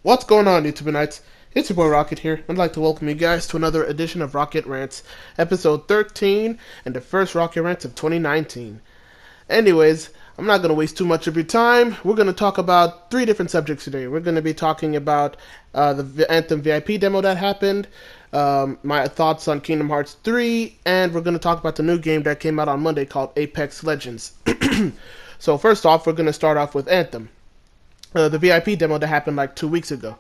What's going on, YouTubeites? It's your boy Rocket here. I'd like to welcome you guys to another edition of Rocket Rants, episode 13, and the first Rocket Rants of 2019. Anyways, I'm not going to waste too much of your time. We're going to talk about three different subjects today. We're going to be talking about the Anthem VIP demo that happened, my thoughts on Kingdom Hearts 3, and we're going to talk about the new game that came out on Monday called Apex Legends. So first off, we're going to start off with Anthem. The VIP demo that happened like 2 weeks ago.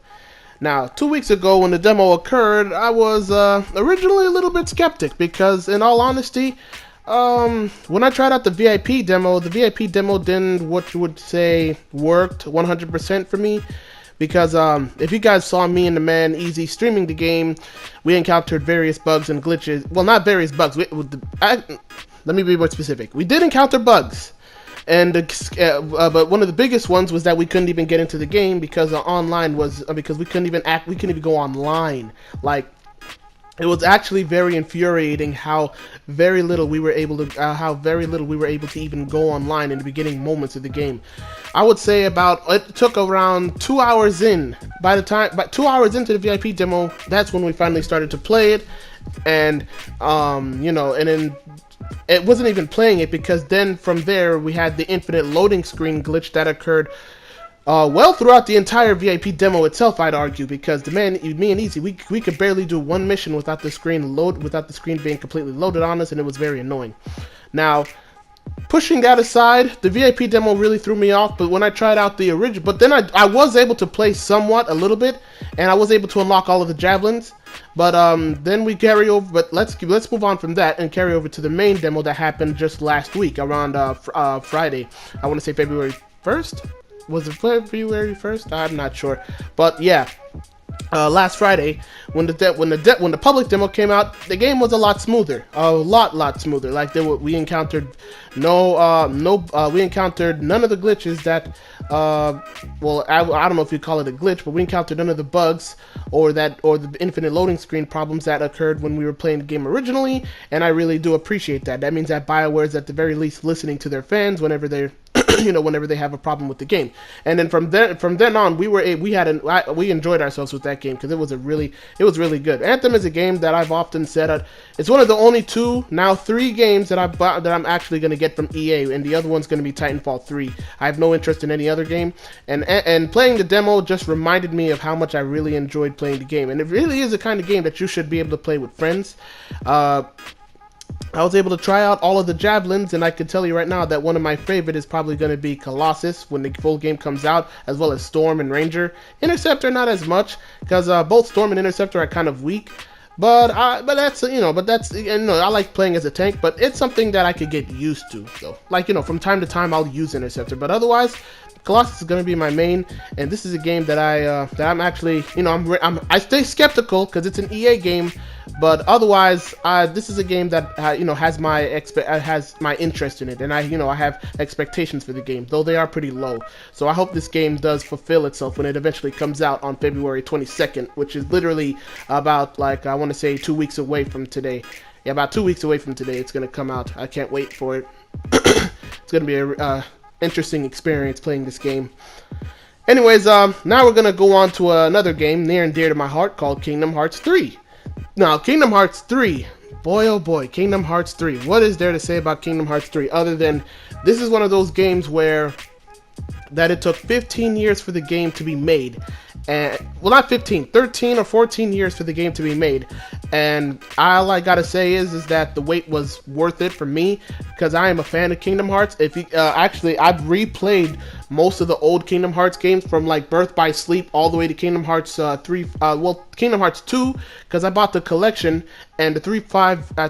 Now, 2 weeks ago when the demo occurred, I was originally a little bit skeptic because, in all honesty, when I tried out the VIP demo didn't, what you would say, worked 100% for me. Because if you guys saw me and the man Easy streaming the game, we encountered various bugs and glitches. Well, not various bugs. Let me be more specific. We did encounter bugs. And but one of the biggest ones was that we couldn't even get into the game because online was because we couldn't even go online. Like, it was actually very infuriating how very little we were able to even go online in the beginning moments of the game. I would say it took around 2 hours in. By 2 hours into the VIP demo, that's when we finally started to play it, and and then it wasn't even playing it because then from there we had the infinite loading screen glitch that occurred well throughout the entire VIP demo itself, I'd argue, because me and Easy, we could barely do one mission without the screen being completely loaded on us, and it was very annoying. Now, pushing that aside, the VIP demo really threw me off, but when I tried out the original, but then I was able to play somewhat, a little bit, and I was able to unlock all of the javelins. But then we carry over. But let's move on from that and carry over to the main demo that happened just last week around Friday. I want to say February 1st. Was it February 1st? I'm not sure. But yeah, last Friday when the public demo came out, the game was a lot smoother, lot smoother. Like we encountered we encountered none of the glitches that well, I don't know if you call it a glitch, but we encountered none of the bugs or the infinite loading screen problems that occurred when we were playing the game originally, and I really do appreciate that. That means that BioWare is at the very least listening to their fans whenever they're whenever they have a problem with the game. And then from then on, we enjoyed ourselves with that game because it was really good. Anthem is a game that I've often said it's one of the only now 3 games that I'm actually going to get from EA, and the other one's going to be Titanfall 3. I have no interest in any other game, and playing the demo just reminded me of how much I really enjoyed playing the game. And it really is the kind of game that you should be able to play with friends. I was able to try out all of the javelins, and I can tell you right now that one of my favorite is probably going to be Colossus when the full game comes out, as well as Storm and Ranger. Interceptor not as much, because both Storm and Interceptor are kind of weak. But I like playing as a tank, but it's something that I could get used to. So, from time to time I'll use Interceptor, but otherwise, Colossus is going to be my main, and this is a game that I'm actually, I stay skeptical because it's an EA game, but otherwise, this is a game that has my interest in it, and I have expectations for the game, though they are pretty low. So I hope this game does fulfill itself when it eventually comes out on February 22nd, which is literally about I want to say 2 weeks away from today. Yeah, about 2 weeks away from today, it's going to come out. I can't wait for it. It's going to be a interesting experience playing this game. Anyways, now we're gonna go on to another game near and dear to my heart called Kingdom Hearts 3. Now, Kingdom Hearts 3, boy oh boy, Kingdom Hearts 3. What is there to say about Kingdom Hearts 3 other than this is one of those games where it took 15 years for the game to be made. And well, not 15, 13 or 14 years for the game to be made, and all I gotta say is that the wait was worth it for me because I am a fan of Kingdom Hearts. If you actually, I've replayed most of the old Kingdom Hearts games from Birth by Sleep all the way to Kingdom Hearts 3. Kingdom Hearts 2 because I bought the collection, and the 3.5. I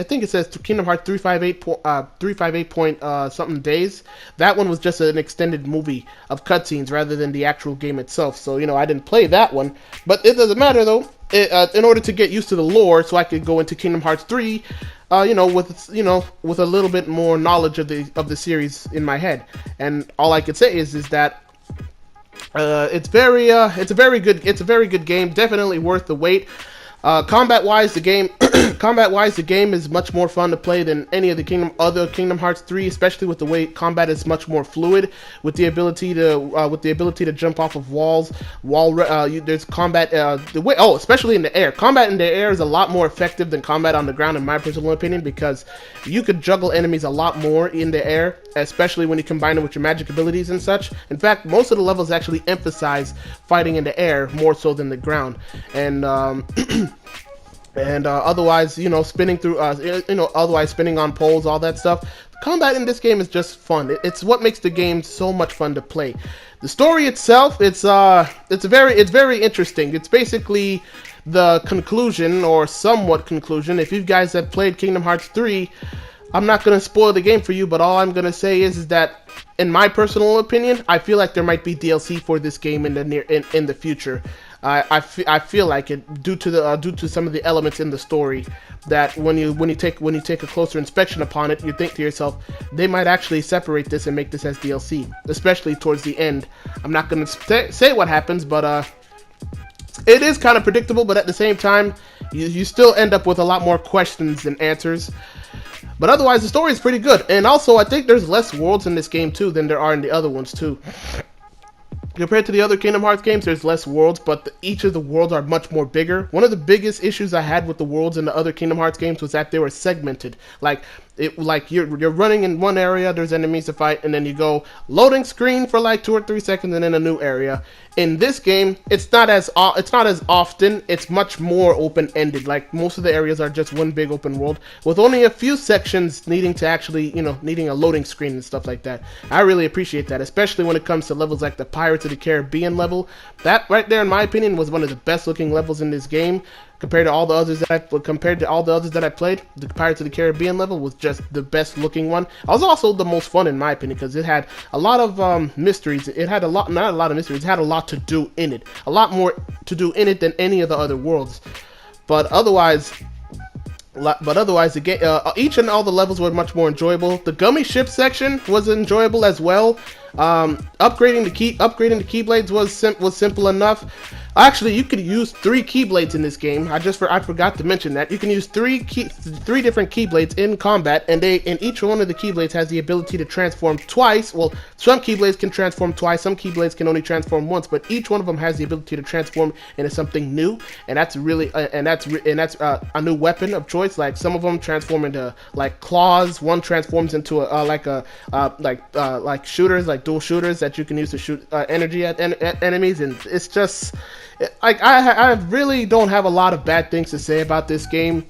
think it says Kingdom Hearts 358 point something days. That one was just an extended movie of cutscenes rather than the actual game itself. So I didn't play that one, but it doesn't matter though. In order to get used to the lore, so I could go into Kingdom Hearts 3, with a little bit more knowledge of the series in my head. And all I could say is that it's a very good game, definitely worth the wait. Combat wise, the game Combat-wise, the game is much more fun to play than any of the other Kingdom Hearts 3, especially with the way combat is much more fluid, with the ability to jump off of walls. There's combat especially in the air. Combat in the air is a lot more effective than combat on the ground, in my personal opinion, because you could juggle enemies a lot more in the air, especially when you combine it with your magic abilities and such. In fact, most of the levels actually emphasize fighting in the air more so than the ground, and otherwise, spinning through, otherwise spinning on poles, all that stuff. Combat in this game is just fun. It's what makes the game so much fun to play. The story itself, it's very interesting. It's basically the conclusion, or somewhat conclusion. If you guys have played Kingdom Hearts 3, I'm not going to spoil the game for you, but all I'm going to say is that, in my personal opinion, I feel like there might be DLC for this game in the future. I feel like it, due to some of the elements in the story, that when you take a closer inspection upon it, you think to yourself, they might actually separate this and make this as DLC, especially towards the end. I'm not going to say what happens, but it is kind of predictable, but at the same time, you still end up with a lot more questions than answers. But otherwise, the story is pretty good. And also, I think there's less worlds in this game too than there are in the other ones too. Compared to the other Kingdom Hearts games, there's less worlds, but each of the worlds are much more bigger. One of the biggest issues I had with the worlds in the other Kingdom Hearts games was that they were segmented. Like you're running in one area, there's enemies to fight, and then you go loading screen for like 2 or 3 seconds, and then a new area. In this game, it's not as often. It's much more open-ended. Like, most of the areas are just one big open world, with only a few sections needing to actually, needing a loading screen and stuff like that. I really appreciate that, especially when it comes to levels like the Pirates of the Caribbean level. That right there, in my opinion, was one of the best-looking levels in this game. Compared to all the others that I played, the Pirates of the Caribbean level was just the best looking one. It was also the most fun in my opinion, because it had a lot of mysteries. It had not a lot of mysteries. It had a lot to do in it. A lot more to do in it than any of the other worlds. But otherwise, the game, each and all the levels were much more enjoyable. The gummy ship section was enjoyable as well. Upgrading the keyblades was simple enough. Actually, you could use 3 keyblades in this game. I forgot to mention that you can use 3 different keyblades in combat, and each one of the keyblades has the ability to transform twice. Well, some keyblades can transform twice, some keyblades can only transform once, but each one of them has the ability to transform into something new, and that's really a new weapon of choice. Like, some of them transform into like claws. One transforms into like shooters, like dual shooters that you can use to shoot energy at enemies, and it's just. I really don't have a lot of bad things to say about this game.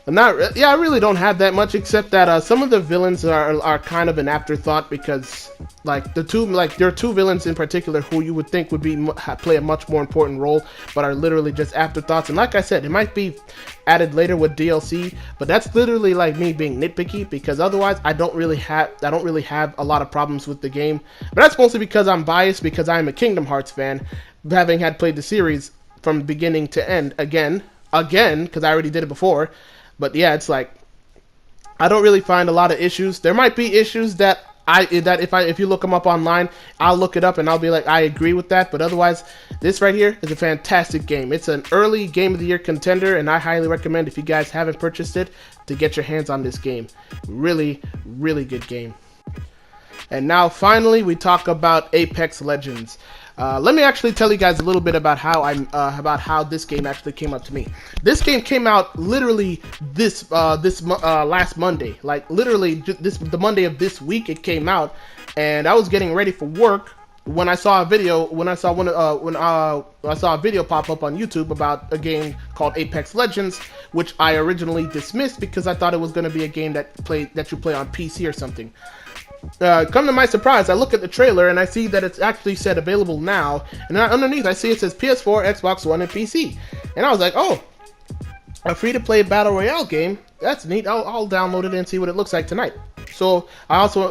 I really don't have that much, except that some of the villains are kind of an afterthought, because there are 2 villains in particular who you would think would play a much more important role, but are literally just afterthoughts. And like I said, it might be added later with DLC, but that's literally like me being nitpicky, because otherwise I don't really have a lot of problems with the game. But that's mostly because I'm biased, because I'm a Kingdom Hearts fan, having had played the series from beginning to end again, because I already did it before. But yeah, it's like, I don't really find a lot of issues. There might be issues that if you look them up online, I'll look it up and I'll be like, I agree with that. But otherwise, this right here is a fantastic game. It's an early Game of the Year contender, and I highly recommend, if you guys haven't purchased it, to get your hands on this game. Really, really good game. And now finally, we talk about Apex Legends. Let me actually tell you guys a little bit about how this game actually came up to me. This game came out literally last Monday, like literally the Monday of this week it came out, and I was getting ready for work when I saw a video pop up on YouTube about a game called Apex Legends, which I originally dismissed because I thought it was going to be a game that you play on PC or something. Come to my surprise, I look at the trailer and I see that it's actually said available now, and underneath I see it says PS4, Xbox One, and PC. And I was like, oh, a free-to-play battle royale game. That's neat. I'll download it and see what it looks like tonight. So I also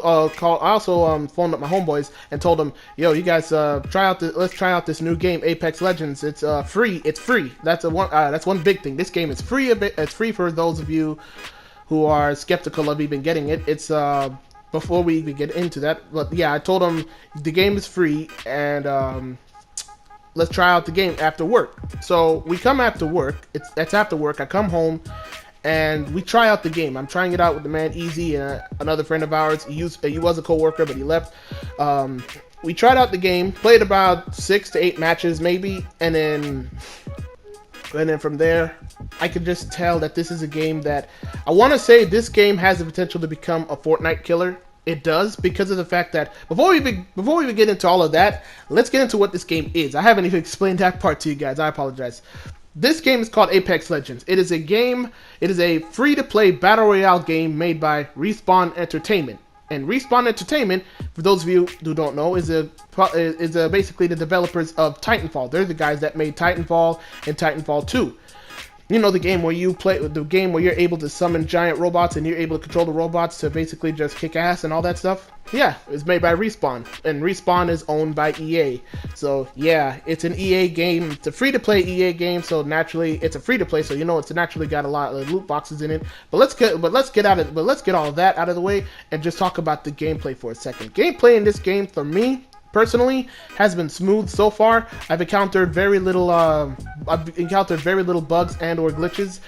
phoned up my homeboys and told them, yo, you guys let's try out this new game, Apex Legends. It's free. It's free. That's one big thing. This game is free. It's free for those of you who are skeptical of even getting it. It's before we even get into that, but yeah, I told them the game is free, and let's try out the game after work. So we come after work. It's after work. I come home, and we try out the game. I'm trying it out with the man Easy, another friend of ours. He was a co-worker, but he left. We tried out the game, played about 6 to 8 matches maybe, and then from there, I could just tell that this is a game that I want to say this game has the potential to become a Fortnite killer. It does, because of the fact that before we get into all of that, let's get into what this game is. I haven't even explained that part to you guys. I apologize. This game is called Apex Legends. It is a game. It is a free-to-play battle royale game made by Respawn Entertainment. And Respawn Entertainment, for those of you who don't know, is basically the developers of Titanfall. They're the guys that made Titanfall and Titanfall 2. You know, the game where you're able to summon giant robots and you're able to control the robots to basically just kick ass and all that stuff? Yeah, it's made by Respawn, and Respawn is owned by EA. So yeah, it's an EA game. It's a free-to-play EA game, so naturally it's a free-to-play. So you know it's naturally got a lot of loot boxes in it. But let's get all of that out of the way and just talk about the gameplay for a second. Gameplay in this game, for me personally, has been smooth so far. I've encountered very little bugs and or glitches.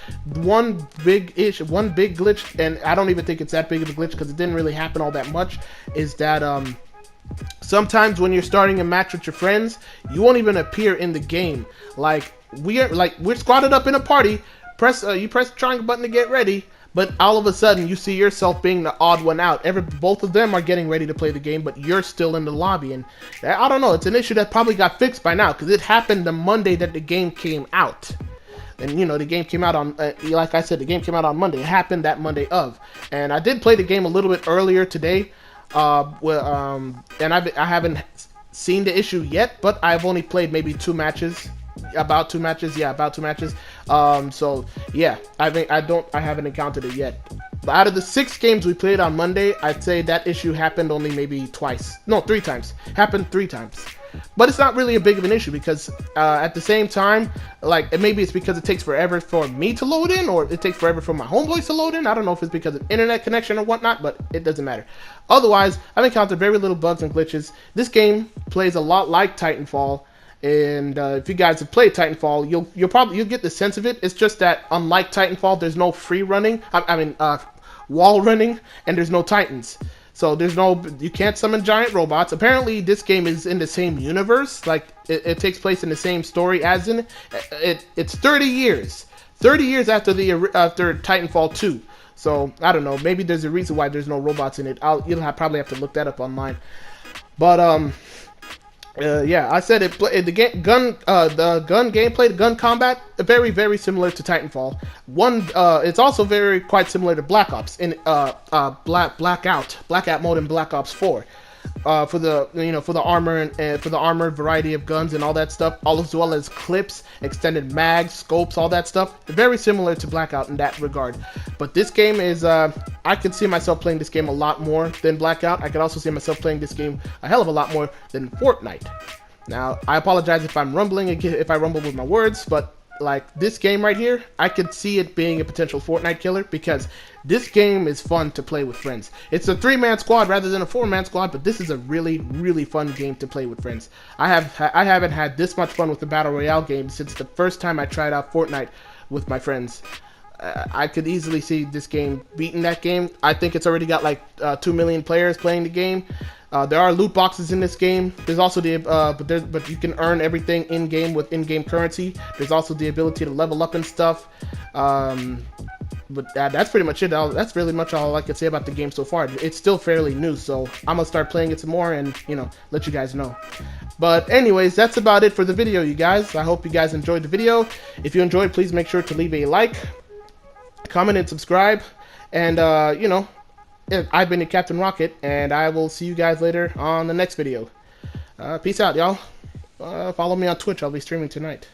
One big glitch, and I don't even think it's that big of a glitch because it didn't really happen all that much, is that sometimes when you're starting a match with your friends, you won't even appear in the game. Like we're squatted up in a party, you press the triangle button to get ready, but all of a sudden you see yourself being the odd one out. Both of them are getting ready to play the game, but you're still in the lobby. And I don't know, it's an issue that probably got fixed by now, because it happened the Monday that the game came out. And you know, the game came out on, like I said, the game came out on Monday. It happened that Monday of. And I did play the game a little bit earlier today, and I haven't seen the issue yet, but I've only played maybe 2 matches. About two matches. So yeah, I haven't encountered it yet. But out of the 6 games we played on Monday, I'd say that issue happened only maybe 3 times. Happened 3 times. But it's not really a big of an issue, because at the same time, like, maybe it's because it takes forever for me to load in, or it takes forever for my homeboys to load in. I don't know if it's because of internet connection or whatnot, but it doesn't matter. Otherwise, I've encountered very little bugs and glitches. This game plays a lot like Titanfall. And if you guys have played Titanfall, you'll get the sense of it. It's just that unlike Titanfall, there's no free running. Wall running, and there's no Titans. So you can't summon giant robots. Apparently, this game is in the same universe. Like it takes place in the same story as in it. It's 30 years after Titanfall 2. So I don't know. Maybe there's a reason why there's no robots in it. Probably have to look that up online. But yeah, I said the gun gameplay, the gun combat, very, very similar to Titanfall. It's also quite similar to Black Ops in Blackout mode in Black Ops 4. For the armor and for the armored variety of guns and all that stuff, as well as clips, extended mags, scopes, all that stuff. Very similar to Blackout in that regard. But this game is, I could see myself playing this game a lot more than Blackout. I could also see myself playing this game a hell of a lot more than Fortnite. Now, I apologize if I'm rumbling, if I rumble with my words, but like this game right here, I could see it being a potential Fortnite killer, because this game is fun to play with friends. It's a 3-man squad rather than a 4-man squad, but this is a really, really fun game to play with friends. I haven't had this much fun with the Battle Royale game since the first time I tried out Fortnite with my friends. I could easily see this game beating that game. I think it's already got like 2 million players playing the game. There are loot boxes in this game. There's also but you can earn everything in game with in-game currency. There's also the ability to level up and stuff. But that's pretty much it. That's really much all I can say about the game so far. It's still fairly new, so I'm gonna start playing it some more and let you guys know. But anyways, that's about it for the video, you guys. I hope you guys enjoyed the video. If you enjoyed, please make sure to leave a like, comment, and subscribe. And I've been your Captain Rocket, and I will see you guys later on the next video. Peace out, y'all. Follow me on Twitch. I'll be streaming tonight.